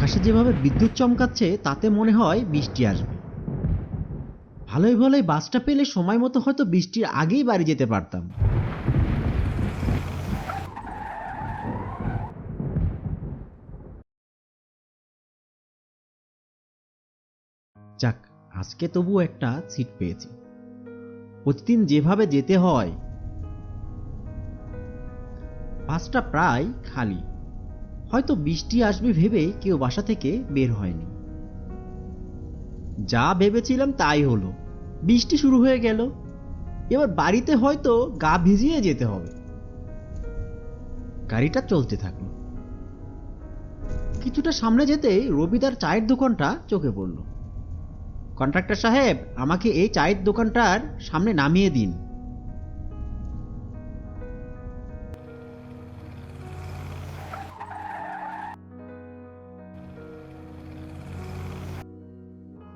আকাশে যেভাবে বিদ্যুৎ চমকাচ্ছে তাতে মনে হয় বৃষ্টি আসবে। ভালোই ভালোই বাসটা পেলে সময় মতো হয়তো বৃষ্টির আগেই বাড়ি যেতে পারতাম। যাক, আজকে তবু একটা সিট পেয়েছি। প্রতিদিন যেভাবে যেতে হয়। বাসটা প্রায় খালি। হয়তো বৃষ্টি আসবে ভেবে কেউ বাসা থেকে বের হয়নি। যা ভেবেছিলাম তাই হলো, বৃষ্টি শুরু হয়ে গেল। এবার বাড়িতে হয়তো গা ভিজিয়ে যেতে হবে। গাড়িটা চলতে থাকলো। কিছুটা সামনে যেতেই রবিদার চায়ের দোকানটা চোখে পড়ল। কন্ট্রাক্টর সাহেব, আমাকে এই চায়ের দোকানটার সামনে নামিয়ে দিন।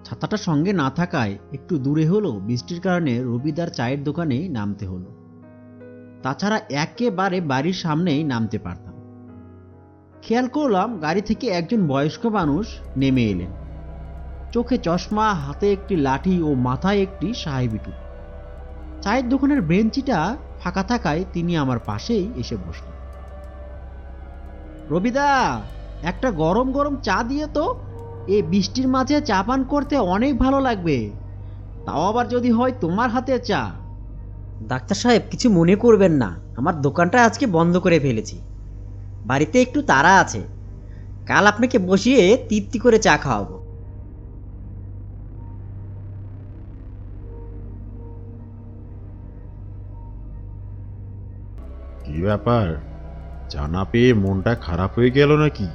ছাতাটা সঙ্গে না থাকায় একটু দূরে হলেও বৃষ্টির কারণে রবিদার চায়ের দোকানে নামতে হলো। তাছাড়া একেবারে বাড়ির সামনেই নামতে পারতাম। খেয়াল করলাম গাড়ি থেকে একজন বয়স্ক মানুষ নেমে এলেন। চোখে চশমা, হাতে একটি লাঠি ও মাথায় একটি সাহেবি টুপি। চায়ের দোকানের বেঞ্চিটা ফাঁকা থাকায় তিনি আমার পাশেই এসে বসলেন। রবিদা, একটা গরম গরম চা দিয়ে তো। এই বৃষ্টির মাঝে চা পান করতে অনেক ভালো লাগবে, তাও আবার যদি হয় তোমার হাতে চা। ডাক্তার সাহেব, কিছু মনে করবেন না, আমার দোকানটা আজকে বন্ধ করে ফেলেছি। বাড়িতে একটু তাড়া আছে। কাল আপনাকে বসিয়ে তৃপ্তি করে চা খাওয়াবো। কি ব্যাপার? চা না পেয়ে মনটা খারাপ হয়ে গেল নাকি?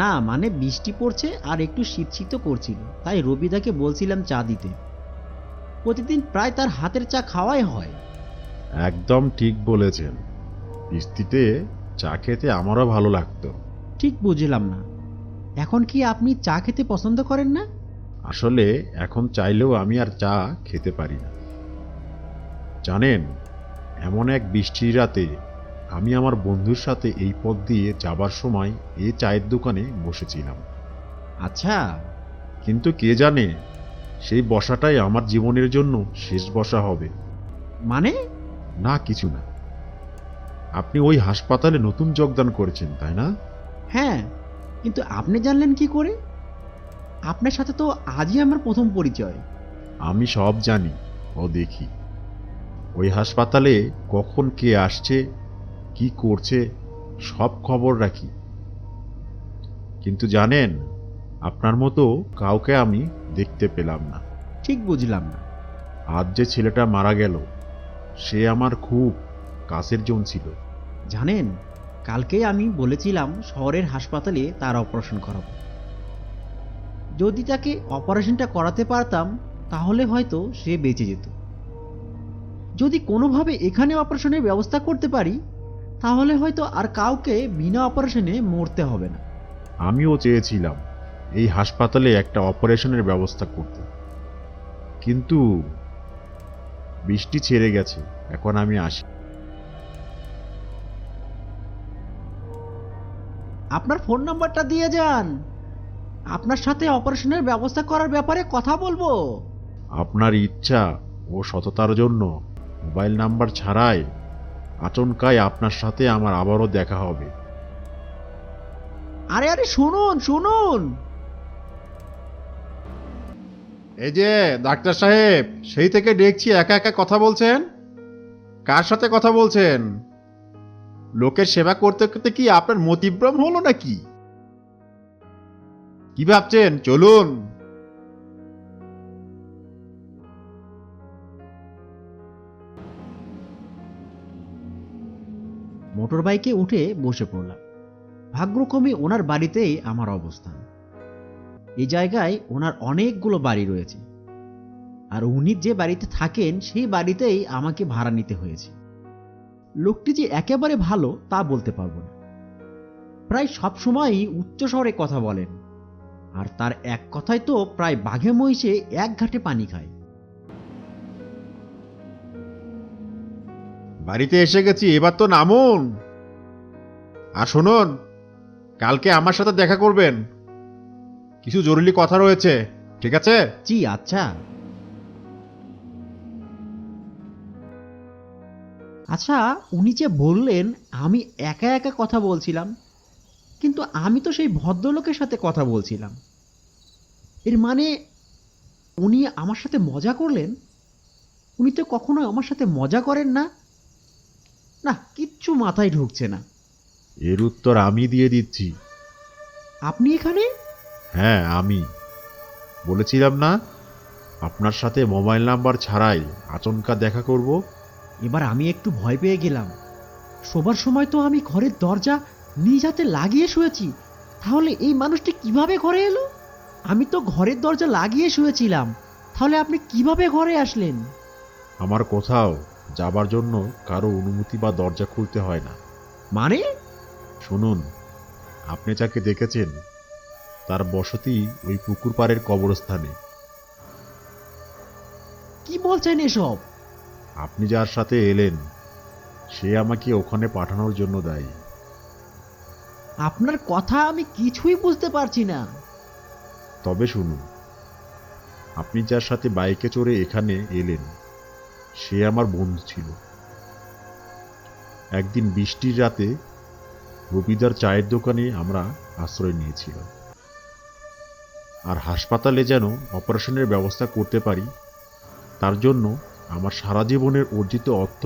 না মানে বৃষ্টি পড়ছে আর একটু শীত শীত করছিল, তাই রবিদাকে বলছিলাম চা দিতে। প্রতিদিন প্রায় তার হাতের চা খাওয়াই হয়। একদম ঠিক বলেছেন। বৃষ্টিতে চা খেতে আমারও ভালো লাগতো। ঠিক বুঝলাম না, এখন কি আপনি চা খেতে পছন্দ করেন না? আসলে এখন চাইলেও আমি আর চা খেতে পারি না। জানেন, এমন এক বৃষ্টির রাতে আমি আমার বন্ধুর সাথে এই পথ দিয়ে যাবার সময় এই চায়ের দোকানে বসেছিলাম। আচ্ছা। কিন্তু কে জানে, সেই বসাটাই আমার জীবনের জন্য শেষ বসা হবে। মানে? না, কিছু না। আপনি ওই হাসপাতালে নতুন যোগদান করেছেন, তাই না? হ্যাঁ, কিন্তু আপনি জানলেন কি করে? আপনার সাথে তো আজই আমার প্রথম পরিচয়। আমি সব জানি ও দেখি। ওই হাসপাতালে কখন কে আসছে, কি করছে, সব খবর রাখি। কিন্তু জানেন, আপনার মতো কাউকে আমি দেখতে পেলাম না। ঠিক বুঝলাম না। আজ যে ছেলেটা মারা গেল, সে আমার খুব কাছের জন ছিল। জানেন, কালকেই আমি বলেছিলাম শহরের হাসপাতালে তার অপারেশন করাবো। যদি তাকে অপারেশনটা করাতে পারতাম তাহলে হয়তো সে বেঁচে যেত। যদি কোনোভাবে এখানে অপারেশনের ব্যবস্থা করতে পারি তাহলে হয়তো আর কাউকে বিনা অপারেশনে মরতে হবে না। আমিও চেয়েছিলাম এই হাসপাতালে একটা অপারেশনের ব্যবস্থা করতে, কিন্তু বৃষ্টি ছেড়ে গেছে। এখন আমি আসি। আপনার ফোন নাম্বারটা দিয়ে যান, আপনার সাথে অপারেশনের ব্যবস্থা করার ব্যাপারে কথা বলবো। আপনার ইচ্ছা ও সততার জন্য মোবাইল নাম্বার ছাড়াই আচমকাই আপনার সাথে আমার আবারও দেখা হবে। আরে আরে শুনুন শুনুন। এই যে ডাক্তার সাহেব, সেই থেকে দেখছি একা একা কথা বলছেন। কার সাথে কথা বলছেন? লোকের সেবা করতে করতে কি আপনার মতিভ্রম হলো নাকি? কি ভাবছেন? চলুন। মোটর বাইকে উঠে বসে পড়লাম। ভাগ্যক্রমে ওনার বাড়িতেই আমার অবস্থান। এই জায়গায় ওনার অনেকগুলো বাড়ি রয়েছে, আর উনি যে বাড়িতে থাকেন সেই বাড়িতেই আমাকে ভাড়া নিতে হয়েছে। লোকটি যে একেবারে ভালো তা বলতে পারবো না। প্রায় সব সময়ই উচ্চ স্বরে কথা বলেন, আর তার এক কথায় তো প্রায় বাঘে মহিষে এক ঘাটে পানি খায়। বাড়িতে এসে গেছি, এবার তো নামুন। আর শুনুন, কালকে আমার সাথে দেখা করবেন। কিছু জরুরি কথা রয়েছে, ঠিক আছে? জি আচ্ছা। আচ্ছা, উনি যে বললেন আমি একা একা কথা বলছিলাম, কিন্তু আমি তো সেই ভদ্রলোকের সাথে কথা বলছিলাম। এর মানে উনি আমার সাথে মজা করলেন? উনি তো কখনো আমার সাথে মজা করেন না। না, কিচ্ছু মাথায় ঢুকছে না। এর উত্তর আমি দিয়ে দিচ্ছি। আপনি এখানে? হ্যাঁ, আমি বলেছিলাম না আপনার সাথে মোবাইল নাম্বার ছাড়াই আচমকা দেখা করব। এবার আমি একটু ভয় পেয়ে গেলাম। শোবার সময় তো আমি ঘরের দরজা নিজ হাতে লাগিয়ে শুয়েছি, তাহলে এই মানুষটি কিভাবে ঘরে এলো? আমি তো ঘরের দরজা লাগিয়ে শুয়েছিলাম, তাহলে আপনি কিভাবে ঘরে আসলেন? আমার কোথাও যাবার জন্য কারো অনুমতি বা দরজা খুলতে হয় না। মানে? শুনুন, আপনি যাকে দেখেছেন তার বসতি ওই পুকুর পাড়ের কবরস্থানে। কি বলছেন এসব? আপনি যার সাথে এলেন সে আমাকে ওখানে পাঠানোর জন্য দায়ী। আপনার কথা আমি কিছুই বুঝতে পারছি না। তবে শুনুন, আপনি যার সাথে বাইকে চড়ে এখানে এলেন সে আমার বন্ধু ছিল। একদিন বৃষ্টির রাতে রবিদার চায়ের দোকানে আমরা আশ্রয় নিয়েছিলাম। আর হাসপাতালে যেন অপারেশনের ব্যবস্থা করতে পারি তার জন্য আমার সারা জীবনের অর্জিত অর্থ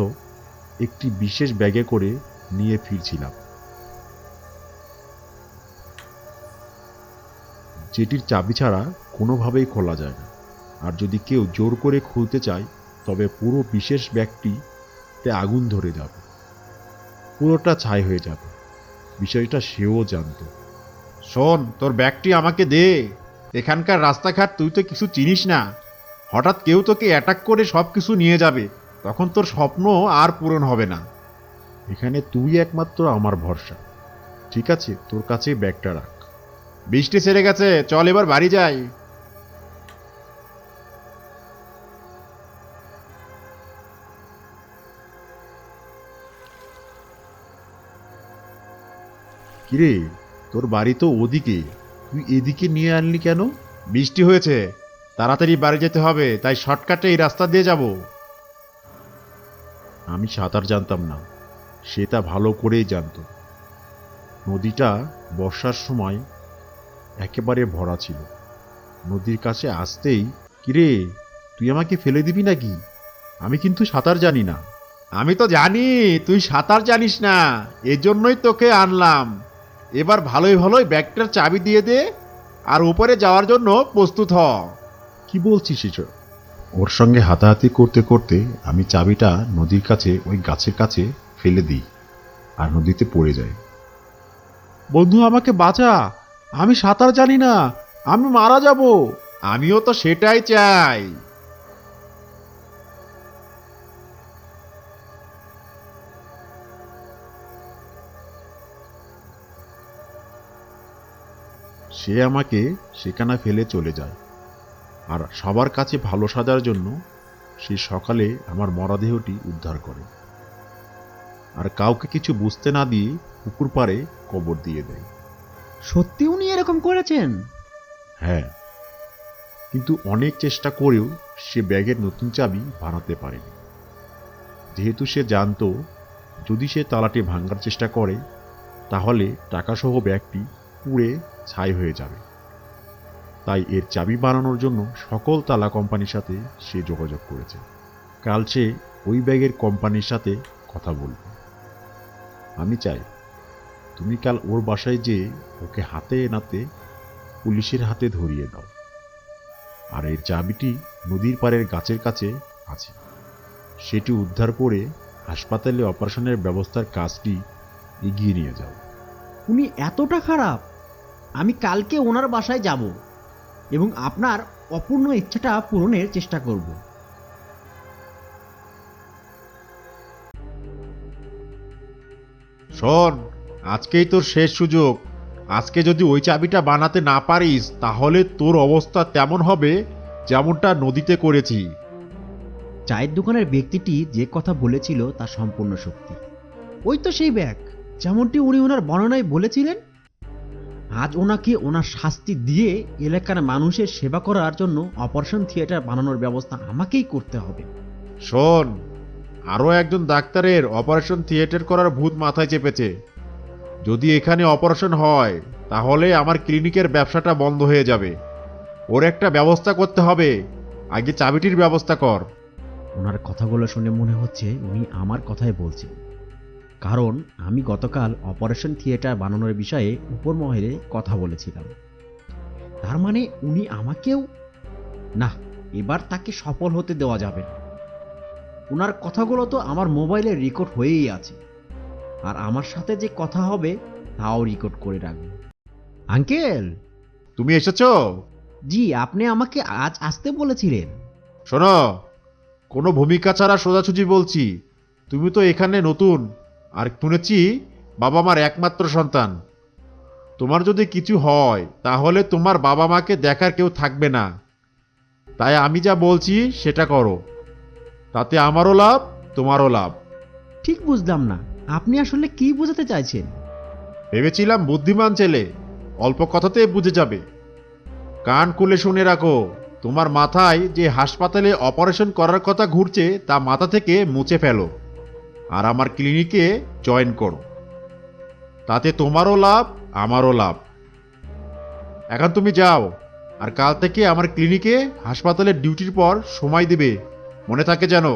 একটি বিশেষ ব্যাগে করে নিয়ে ফিরছিলাম, যেটির চাবি ছাড়া কোনোভাবেই খোলা যায় না। আর যদি কেউ জোর করে খুলতে চায় তবে পুরো বিশেষ ব্যাগটিতে আগুন ধরে যাবে, পুরোটা ছাই হয়ে যাবে। বিষয়টা সেও জানত। শোন, তোর ব্যাগটি আমাকে দে। এখানকার রাস্তাঘাট তুই তো কিছু চিনিস না। হঠাৎ কেউ তোকে অ্যাটাক করে সব কিছু নিয়ে যাবে, তখন তোর স্বপ্ন আর পূরণ হবে না। এখানে তুই একমাত্র আমার ভরসা। ঠিক আছে, তোর কাছে ব্যাগটা রাখ। বৃষ্টি ছেড়ে গেছে, চল এবার বাড়ি যাই। কিরে, তোর বাড়ি তো ওদিকে, তুই এদিকে নিয়ে আনলি কেন? বৃষ্টি হয়েছে, তাড়াতাড়ি বাড়ি যেতে হবে, তাই শর্টকাটে এই রাস্তা দিয়ে যাব। আমি সাঁতার জানতাম না, সে তা ভালো করেই জানত। নদীটা বর্ষার সময় একেবারে ভরা ছিল। নদীর কাছে আসতেই, কিরে তুই আমাকে ফেলে দিবি নাকি? আমি কিন্তু সাঁতার জানি না। আমি তো জানি তুই সাঁতার জানিস না, এজন্যই তোকে আনলাম। এবার ভালোই ভালোই ব্যাগটার চাবি দিয়ে দে আর উপরে যাওয়ার জন্য প্রস্তুত হ। কি বলছিস এসব? ওর সঙ্গে হাতাহাতি করতে করতে আমি চাবিটা নদীর কাছে ওই গাছের কাছে ফেলে দিই আর নদীতে পড়ে যাই। বন্ধু, আমাকে বাঁচা, আমি সাঁতার জানি না, আমি মারা যাব। আমিও তো সেটাই চাই। সে আমাকে সেখানে ফেলে চলে যায়। আর সবার কাছে ভালো সাজার জন্য সে সকালে আমার মরদেহটি উদ্ধার করে আর কাউকে কিছু বুঝতে না দিয়ে পুকুর পাড়ে কবর দিয়ে দেয়। সত্যি উনি এরকম করেছেন? হ্যাঁ, কিন্তু অনেক চেষ্টা করেও সে ব্যাগের নতুন চাবি বানাতে পারেনি, যেহেতু সে জানতো যদি সে তালাটি ভাঙার চেষ্টা করে তাহলে টাকাসহ ব্যাগটি পুড়ে ছাই হয়ে যাবে। তাই এর চাবি বানানোর জন্য সকল তালা কোম্পানির সাথে সে যোগাযোগ করেছে। কাল সে ওই ব্যাগের কোম্পানির সাথে কথা বলবে। আমি চাই তুমি কাল ওর বাসায় যেয়ে ওকে হাতে নাতে পুলিশের হাতে ধরিয়ে দাও। আর এর চাবিটি নদীর পাড়ের গাছের কাছে আছে, সেটি উদ্ধার করে হাসপাতালে অপারেশনের ব্যবস্থার কাজটি এগিয়ে নিয়ে যাও। উনি এতটা খারাপ? আমি কালকে ওনার বাসায় যাব এবং আপনার অপূর্ণ ইচ্ছাটা পূরণের চেষ্টা করব। শোন, আজকেই তোর শেষ সুযোগ। আজকে যদি ওই চাবিটা বানাতে না পারিস তাহলে তোর অবস্থা তেমন হবে যেমনটা নদীতে করেছি। চায়ের দোকানের ব্যক্তিটি যে কথা বলেছিল তা সম্পূর্ণ সত্যি। ওই তো সেই ব্যাগ, যেমনটি উনি ওনার বর্ণনায় বলেছিলেন। আজ ওনাকে ওনার শাস্তি দিয়ে এলাকার মানুষের সেবা করার জন্য অপারেশন থিয়েটার বানানোর ব্যবস্থা আমাকেই করতে হবে। শোন, আরও একজন ডাক্তারের অপারেশন থিয়েটার করার ভূত মাথায় চেপেছে। যদি এখানে অপারেশন হয় তাহলে আমার ক্লিনিকের ব্যবসাটা বন্ধ হয়ে যাবে। ওর একটা ব্যবস্থা করতে হবে। আগে চাবিটির ব্যবস্থা কর। ওনার কথাগুলো শুনে মনে হচ্ছে উনি আমার কথাই বলছেন, কারণ আমি গতকাল অপারেশন থিয়েটার বানানোর বিষয়ে উপর মহলে কথা বলেছিলাম। তার মানে উনি আমাকেও, না, এবার তাকে সফল হতে দেওয়া যাবে না। ওনার কথাগুলো তো আমার মোবাইলে রেকর্ড হয়েই আছে, আর আমার সাথে যে কথা হবে তাও রেকর্ড করে রাখবো। আঙ্কেল! তুমি এসেছো? জি, আপনি আমাকে আজ আসতে বলেছিলেন। শোনো, কোনো ভূমিকা ছাড়া সোজাসুজি বলছি। তুমি তো এখানে নতুন, আর শুনেছি বাবা মার একমাত্র সন্তান। তোমার যদি কিছু হয় তাহলে তোমার বাবা মাকে দেখার কেউ থাকবে না। তাই আমি যা বলছি সেটা করো, তাতে আমারও লাভ, তোমারও লাভ। ঠিক বুঝলাম না, আপনি আসলে কি বোঝাতে চাইছেন? ভেবেছিলাম বুদ্ধিমান ছেলে, অল্প কথাতে বুঝে যাবে। কান খুলে শুনে রাখো, তোমার মাথায় যে হাসপাতালে অপারেশন করার কথা ঘুরছে তা মাথা থেকে মুছে ফেলো, আর আমার ক্লিনিকে জয়েন করো। তাতে তোমারও লাভ, আমারও লাভ। এখন তুমি যাও, আর কাল থেকে আমার ক্লিনিকে হাসপাতালের ডিউটির পর সময় দেবে, মনে থাকে যেন।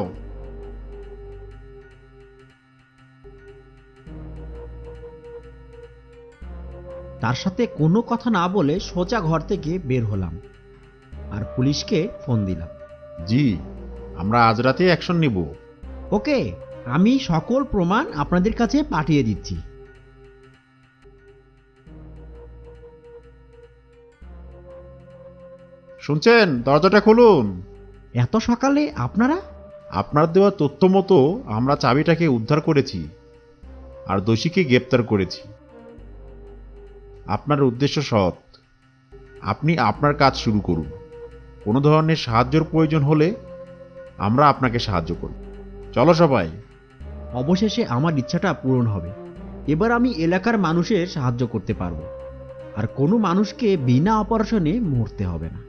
তার সাথে কোনো কথা না বলে সোজা ঘর থেকে বের হলাম আর পুলিশকে ফোন দিলাম। জি, আমরা আজ রাতে অ্যাকশন নিব। ওকে, আমি সকল প্রমাণ আপনাদের কাছে পাঠিয়ে দিচ্ছি। শুনছেন? দরজাটা খুলুন। এত সকালে আপনারা? আপনার দেওয়া তথ্য মতো আমরা চাবিটাকে উদ্ধার করেছি আর দোষীকে গ্রেপ্তার করেছি। আপনার উদ্দেশ্য সৎ। আপনি আপনার কাজ শুরু করুন। কোনো ধরনের সাহায্যের প্রয়োজন হলে আমরা আপনাকে সাহায্য করব। চলো সবাই। অবশেষে আমার ইচ্ছাটা পূরণ হবে। এবার আমি এলাকার মানুষের সাহায্য করতে পারবো, আর কোনো মানুষকে বিনা অপারেশনে মরতে হবে না।